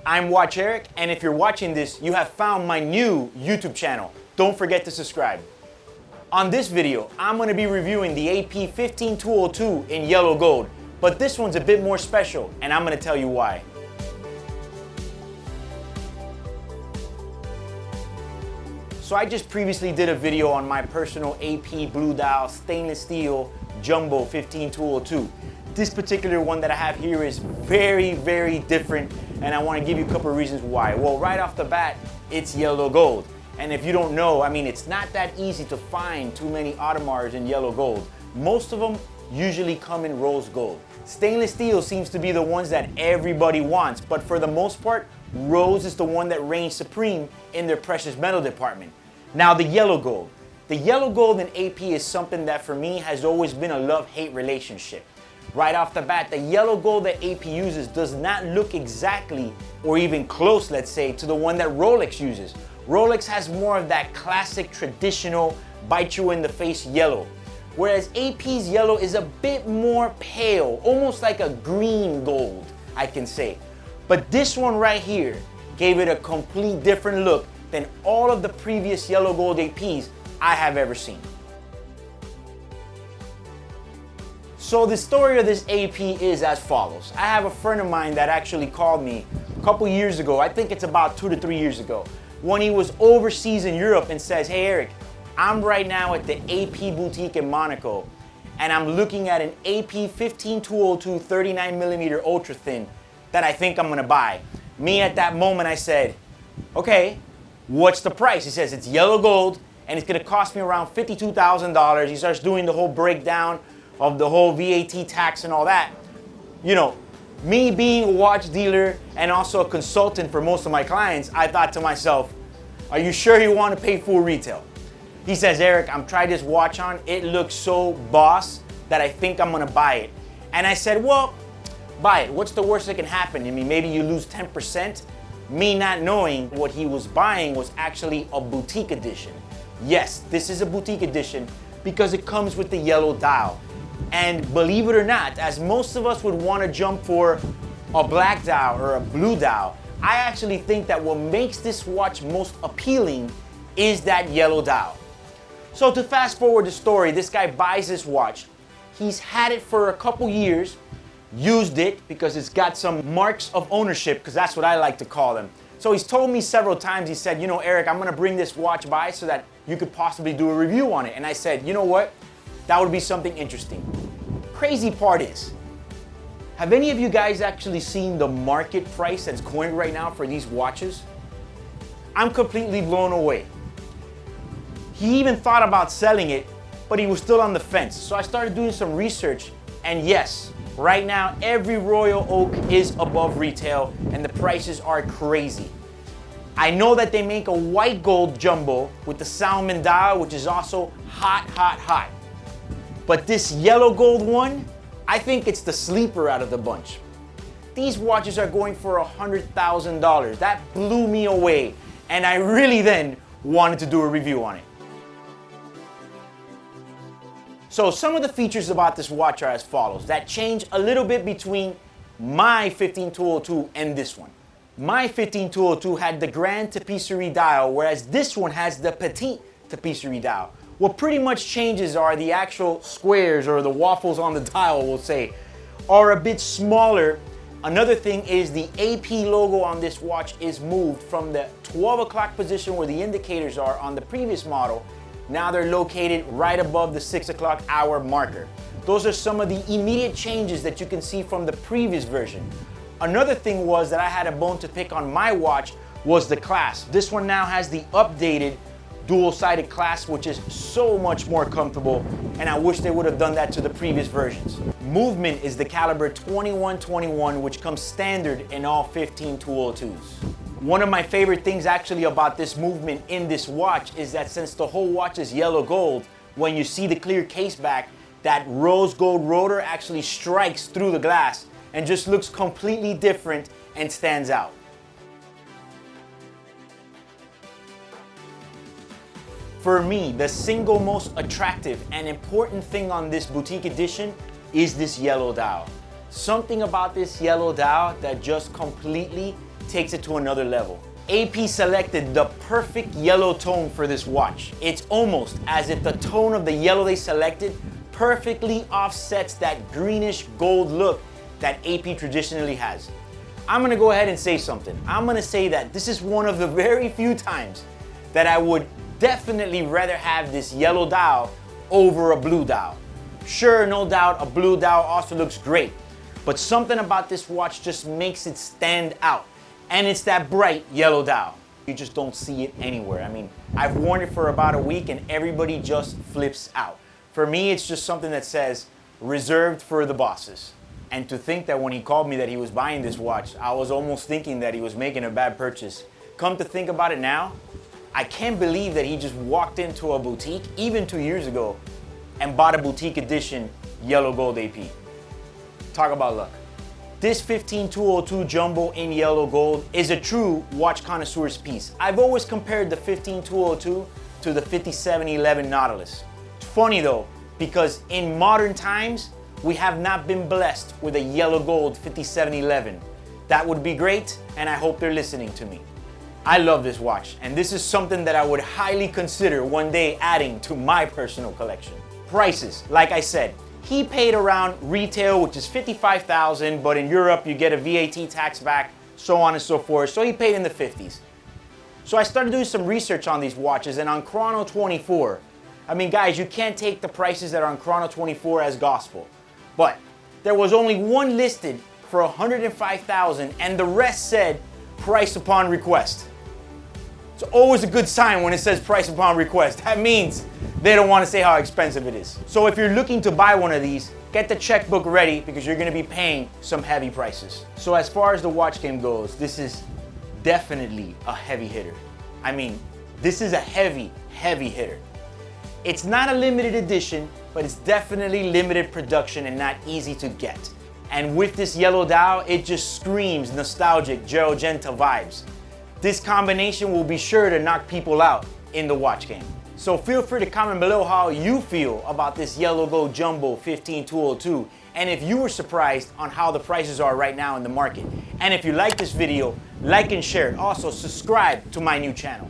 I'm Watch Eric, and if you're watching this, you have found my new YouTube channel. Don't forget to subscribe. On this video, I'm going to be reviewing the AP 15202 in yellow gold, but this one's a bit more special, and I'm going to tell you why. So I just previously did a video on my personal AP blue dial stainless steel jumbo 15202. This particular one that I have here is very, very different, and I want to give you a couple of reasons why. Well, right off the bat, it's yellow gold. And if you don't know, I mean, it's not that easy to find too many Audemars in yellow gold. Most of them usually come in rose gold. Stainless steel seems to be the ones that everybody wants, but for the most part, rose is the one that reigns supreme in their precious metal department. Now, the yellow gold. The yellow gold in AP is something that for me has always been a love-hate relationship. Right off the bat, the yellow gold that AP uses does not look exactly, or even close, let's say, to the one that Rolex uses. Rolex has more of that classic, traditional, bite-you-in-the-face yellow. Whereas AP's yellow is a bit more pale, almost like a green gold, I can say. But this one right here gave it a complete different look than all of the previous yellow gold APs I have ever seen. So the story of this AP is as follows. I have a friend of mine that actually called me a couple years ago, I think it's about 2 to 3 years ago, when he was overseas in Europe and says, "Hey Eric, I'm right now at the AP boutique in Monaco and I'm looking at an AP 15202 39mm ultra thin that I think I'm gonna buy." Me at that moment I said, "Okay, what's the price?" He says, "It's yellow gold and it's gonna cost me around $52,000. He starts doing the whole breakdown of the whole VAT tax and all that. You know, me being a watch dealer and also a consultant for most of my clients, I thought to myself, are you sure you want to pay full retail? He says, "Eric, I'm trying this watch on. It looks so boss that I think I'm going to buy it." And I said, "Well, buy it. What's the worst that can happen? I mean, maybe you lose 10%. Me not knowing what he was buying was actually a boutique edition. Yes, this is a boutique edition because it comes with the yellow dial. And believe it or not, as most of us would want to jump for a black dial or a blue dial, I actually think that what makes this watch most appealing is that yellow dial. So to fast forward the story, this guy buys this watch. He's had it for a couple years, used it because it's got some marks of ownership, because that's what I like to call them. So he's told me several times, he said, "You know, Eric, I'm going to bring this watch by so that you could possibly do a review on it." And I said, "You know what? That would be something interesting." Crazy part is, have any of you guys actually seen the market price that's going right now for these watches? I'm completely blown away. He even thought about selling it, but he was still on the fence. So I started doing some research, and yes, right now every Royal Oak is above retail and the prices are crazy. I know that they make a white gold jumbo with the salmon dial, which is also hot, hot, hot. But this yellow gold one, I think it's the sleeper out of the bunch. These watches are going for $100,000. That blew me away, and I really then wanted to do a review on it. So some of the features about this watch are as follows, that change a little bit between my 15202 and this one. My 15202 had the Grande Tapisserie dial, whereas this one has the Petite Tapisserie dial. What pretty much changes are the actual squares, or the waffles on the dial, we'll say, are a bit smaller. Another thing is the AP logo on this watch is moved from the 12 o'clock position where the indicators are on the previous model. Now they're located right above the 6 o'clock hour marker. Those are some of the immediate changes that you can see from the previous version. Another thing was that I had a bone to pick on my watch was the clasp. This one now has the updated dual-sided clasp, which is so much more comfortable, and I wish they would have done that to the previous versions. Movement is the caliber 2121, which comes standard in all 15202s. One of my favorite things actually about this movement in this watch is that since the whole watch is yellow gold, when you see the clear case back, that rose gold rotor actually strikes through the glass and just looks completely different and stands out. For me, the single most attractive and important thing on this boutique edition is this yellow dial. Something about this yellow dial that just completely takes it to another level. AP selected the perfect yellow tone for this watch. It's almost as if the tone of the yellow they selected perfectly offsets that greenish gold look that AP traditionally has. I'm gonna go ahead and say something. I'm gonna say that this is one of the very few times that I would definitely rather have this yellow dial over a blue dial. Sure, no doubt, a blue dial also looks great, but something about this watch just makes it stand out. And it's that bright yellow dial. You just don't see it anywhere. I mean, I've worn it for about a week and everybody just flips out. For me, it's just something that says, reserved for the bosses. And to think that when he called me that he was buying this watch, I was almost thinking that he was making a bad purchase. Come to think about it now, I can't believe that he just walked into a boutique, even 2 years ago, and bought a boutique edition yellow gold AP. Talk about luck. This 15202 Jumbo in yellow gold is a true watch connoisseur's piece. I've always compared the 15202 to the 5711 Nautilus. It's funny though, because in modern times, we have not been blessed with a yellow gold 5711. That would be great, and I hope they're listening to me. I love this watch, and this is something that I would highly consider one day adding to my personal collection. Prices, like I said, he paid around retail, which is $55,000, but in Europe you get a VAT tax back, so on and so forth, so he paid in the 50s. So I started doing some research on these watches, and on Chrono24, I mean guys, you can't take the prices that are on Chrono24 as gospel, but there was only one listed for $105,000 and the rest said price upon request. It's always a good sign when it says price upon request. That means they don't want to say how expensive it is. So if you're looking to buy one of these, get the checkbook ready because you're going to be paying some heavy prices. So as far as the watch game goes, this is definitely a heavy hitter. I mean, this is a heavy, heavy hitter. It's not a limited edition, but it's definitely limited production and not easy to get. And with this yellow dial, it just screams nostalgic Gerald-Genta vibes. This combination will be sure to knock people out in the watch game. So feel free to comment below how you feel about this yellow gold jumbo 15202 and if you were surprised on how the prices are right now in the market. And if you like this video, like and share it. Also subscribe to my new channel.